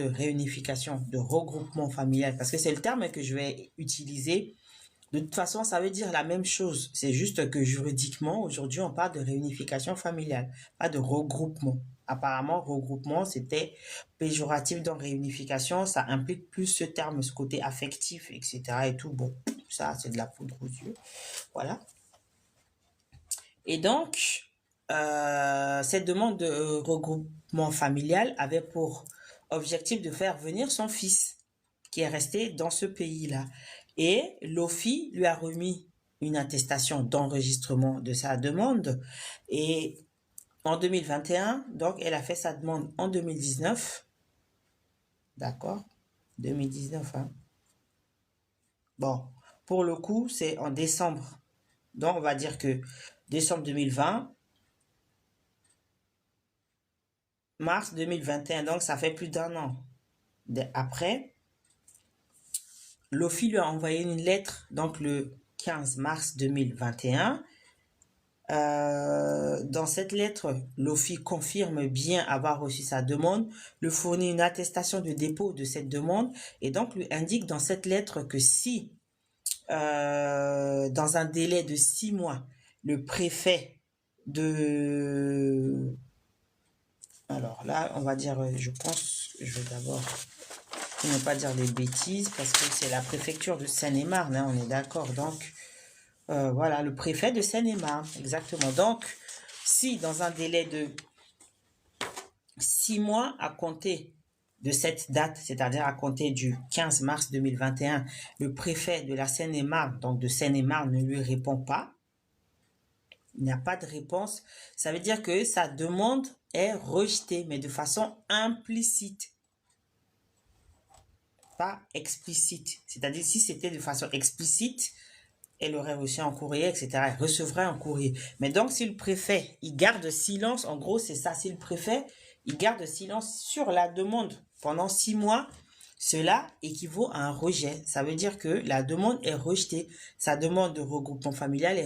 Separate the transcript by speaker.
Speaker 1: de réunification, de regroupement familial, parce que c'est le terme que je vais utiliser. De toute façon, ça veut dire la même chose. C'est juste que juridiquement, aujourd'hui, on parle de réunification familiale, pas de regroupement. Apparemment, regroupement, c'était péjoratif dans réunification. Ça implique plus ce terme, ce côté affectif, etc. et tout. Bon, ça, c'est de la poudre aux yeux. Voilà. Et donc, cette demande de regroupement familial avait pour objectif de faire venir son fils, qui est resté dans ce pays-là. Et l'OFI lui a remis une attestation d'enregistrement de sa demande. Et en 2021, donc elle a fait sa demande en 2019. D'accord, 2019. Hein. Bon, pour le coup, c'est en décembre. Donc, on va dire que décembre 2020, mars 2021, donc ça fait plus d'un an. Après, l'OFI lui a envoyé une lettre, donc le 15 mars 2021. Dans cette lettre, l'OFI confirme bien avoir reçu sa demande, lui fournit une attestation de dépôt de cette demande et donc lui indique dans cette lettre que si, dans un délai de 6 mois, le préfet de... Alors là, on va dire, je pense, je vais d'abord ne pas dire des bêtises parce que c'est la préfecture de Seine-et-Marne, hein, on est d'accord. Donc, voilà, le préfet de Seine-et-Marne, exactement. Donc, si dans un délai de 6 mois à compter de cette date, c'est-à-dire à compter du 15 mars 2021, le préfet de la Seine-et-Marne, donc de Seine-et-Marne, ne lui répond pas, il n'y a pas de réponse, ça veut dire que sa demande est rejetée, mais de façon implicite, pas explicite. C'est-à-dire, si c'était de façon explicite, elle aurait reçu un courrier, etc. Elle recevrait un courrier. Mais donc, si le préfet, il garde silence, en gros, c'est ça. Si le préfet, il garde silence sur la demande pendant 6 mois, cela équivaut à un rejet. Ça veut dire que la demande est rejetée. Sa demande de regroupement familial est